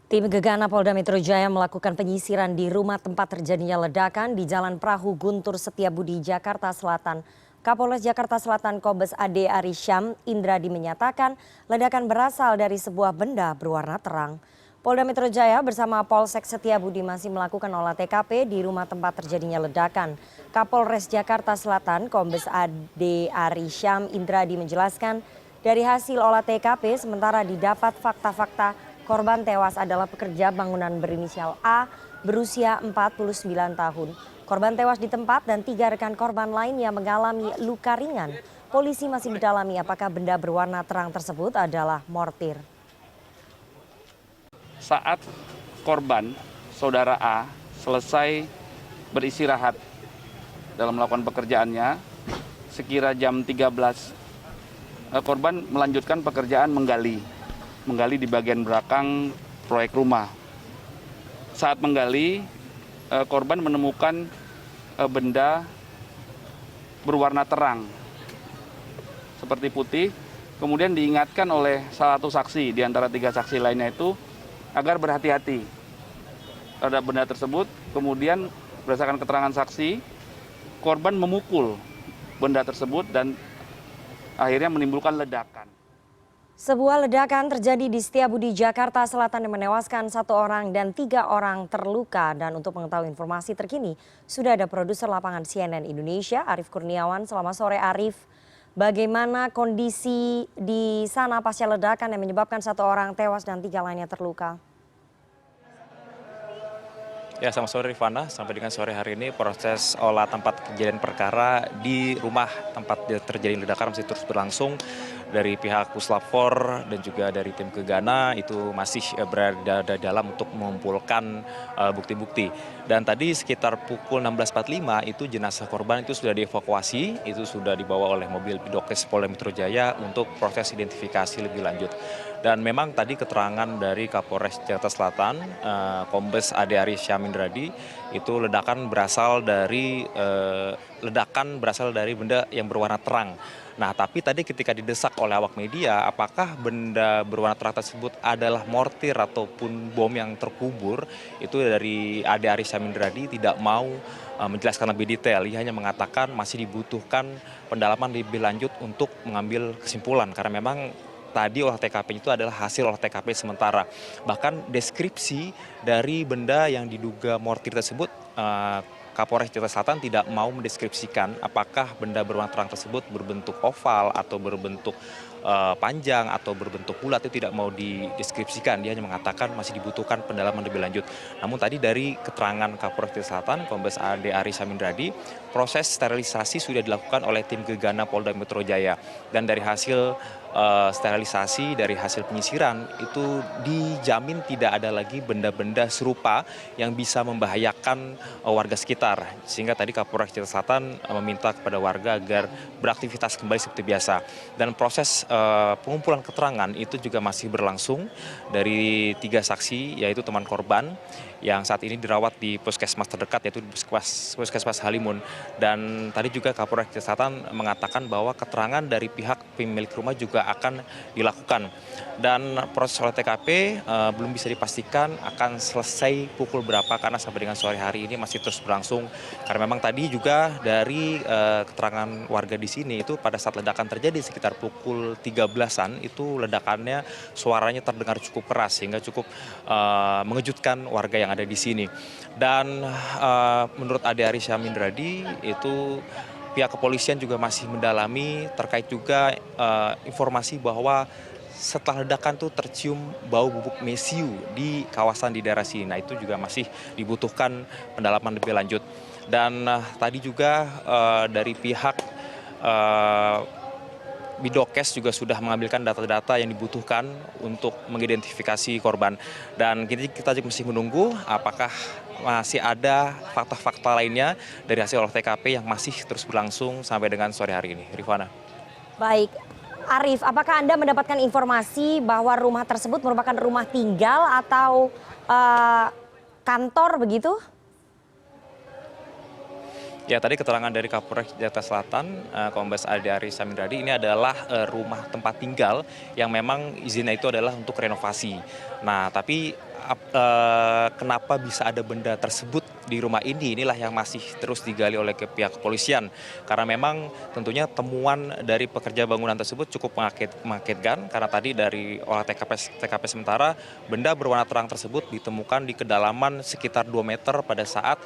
Tim Gegana Polda Metro Jaya melakukan penyisiran di rumah tempat terjadinya ledakan di Jalan Perahu Guntur Setiabudi, Jakarta Selatan. Kapolres Jakarta Selatan Kombes Ade Arisyam Indradi menyatakan ledakan berasal dari sebuah benda berwarna terang. Polda Metro Jaya bersama Polsek Setiabudi masih melakukan olah TKP di rumah tempat terjadinya ledakan. Kapolres Jakarta Selatan Kombes Ade Arisyam Indradi menjelaskan dari hasil olah TKP sementara didapat fakta-fakta korban tewas adalah pekerja bangunan berinisial A berusia 49 tahun. Korban tewas di tempat dan 3 rekan korban lainnya mengalami luka ringan. Polisi masih mendalami apakah benda berwarna terang tersebut adalah mortir. Saat korban, saudara A, selesai beristirahat dalam melakukan pekerjaannya, sekira jam 13, korban melanjutkan pekerjaan menggali di bagian belakang proyek rumah. Saat menggali, korban menemukan benda berwarna terang seperti putih. Kemudian diingatkan oleh salah satu saksi di antara 3 saksi lainnya itu agar berhati-hati terhadap benda tersebut. Kemudian berdasarkan keterangan saksi, korban memukul benda tersebut dan akhirnya menimbulkan ledakan. Sebuah ledakan terjadi di Setiabudi, Jakarta Selatan yang menewaskan 1 orang dan 3 orang terluka. Dan untuk mengetahui informasi terkini, sudah ada produser lapangan CNN Indonesia, Arief Kurniawan. Selamat sore Arief, bagaimana kondisi di sana pasca ledakan yang menyebabkan 1 orang tewas dan 3 lainnya terluka? Ya, selamat sore Rifana. Sampai dengan sore hari ini proses olah tempat kejadian perkara di rumah tempat terjadi ledakan masih terus berlangsung. Dari pihak Puslap 4 dan juga dari tim Gegana itu masih berada dalam untuk mengumpulkan bukti-bukti. Dan tadi sekitar pukul 16.45 itu jenazah korban itu sudah dievakuasi, itu sudah dibawa oleh mobil Bidokes Polda Metro Jaya untuk proses identifikasi lebih lanjut. Dan memang tadi keterangan dari Kapolres Jakarta Selatan, Kombes Ade Arisyam Indradi, itu ledakan berasal dari benda yang berwarna terang. Nah, tapi tadi ketika didesak oleh awak media, apakah benda berwarna terang tersebut adalah mortir ataupun bom yang terkubur, itu dari Ade Arisyam Indradi tidak mau menjelaskan lebih detail. Ia hanya mengatakan masih dibutuhkan pendalaman lebih lanjut untuk mengambil kesimpulan, karena memang tadi olah TKP itu adalah hasil olah TKP sementara. Bahkan deskripsi dari benda yang diduga mortir tersebut, Kapolres Jakarta Selatan tidak mau mendeskripsikan apakah benda berwarna terang tersebut berbentuk oval atau berbentuk panjang atau berbentuk bulat, itu tidak mau dideskripsikan. Dia hanya mengatakan masih dibutuhkan pendalaman lebih lanjut. Namun tadi dari keterangan Kapolres Jakarta Selatan, Kombes Ade Arisyam Indradi, proses sterilisasi sudah dilakukan oleh tim Gegana Polda Metro Jaya. Dan dari hasil sterilisasi, dari hasil penyisiran itu dijamin tidak ada lagi benda-benda serupa yang bisa membahayakan warga sekitar. Sehingga tadi Kapolres Jakarta Selatan meminta kepada warga agar beraktivitas kembali seperti biasa. Dan proses pengumpulan keterangan itu juga masih berlangsung dari 3 saksi, yaitu teman korban yang saat ini dirawat di puskesmas terdekat, yaitu puskesmas Halimun. Dan tadi juga Kapolres Jakarta Selatan mengatakan bahwa keterangan dari pihak pemilik rumah juga akan dilakukan. Dan proses olah TKP belum bisa dipastikan akan selesai pukul berapa, karena sampai dengan sore hari ini masih terus berlangsung. Karena memang tadi juga dari keterangan warga di sini itu pada saat ledakan terjadi sekitar pukul 13-an, itu ledakannya suaranya terdengar cukup keras sehingga cukup mengejutkan warga yang ada di sini. Dan menurut Ade Arisyam Indradi itu pihak kepolisian juga masih mendalami terkait juga informasi bahwa setelah ledakan tuh tercium bau bubuk mesiu di kawasan di daerah sini. Nah, itu juga masih dibutuhkan pendalaman lebih lanjut. Dan tadi juga dari pihak Bidokes juga sudah mengambilkan data-data yang dibutuhkan untuk mengidentifikasi korban. Dan kita juga masih menunggu apakah masih ada fakta-fakta lainnya dari hasil olah TKP yang masih terus berlangsung sampai dengan sore hari ini. Rifana. Baik, Arief, apakah Anda mendapatkan informasi bahwa rumah tersebut merupakan rumah tinggal atau kantor begitu? Ya, tadi keterangan dari Kapolres Jakarta Selatan, Kombes Ade Arisyam Indradi, ini adalah rumah tempat tinggal yang memang izinnya itu adalah untuk renovasi. Nah, tapi kenapa bisa ada benda tersebut di rumah ini, inilah yang masih terus digali oleh pihak kepolisian. Karena memang tentunya temuan dari pekerja bangunan tersebut cukup mengagetkan, karena tadi dari olah TKP sementara, benda berwarna terang tersebut ditemukan di kedalaman sekitar 2 meter pada saat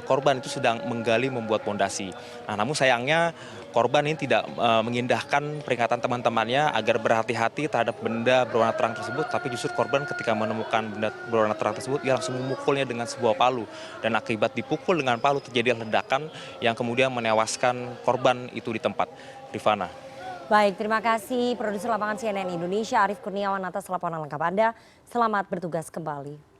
korban itu sedang menggali membuat pondasi. Nah, namun sayangnya korban ini tidak mengindahkan peringatan teman-temannya agar berhati-hati terhadap benda berwarna terang tersebut, tapi justru korban ketika menemukan benda berwarna terang tersebut, ia langsung memukulnya dengan sebuah palu. Dan akibat dipukul dengan palu terjadi ledakan yang kemudian menewaskan korban itu di tempat. Rifana. Baik, terima kasih produser lapangan CNN Indonesia Arief Kurniawan atas laporan lengkap Anda. Selamat bertugas kembali.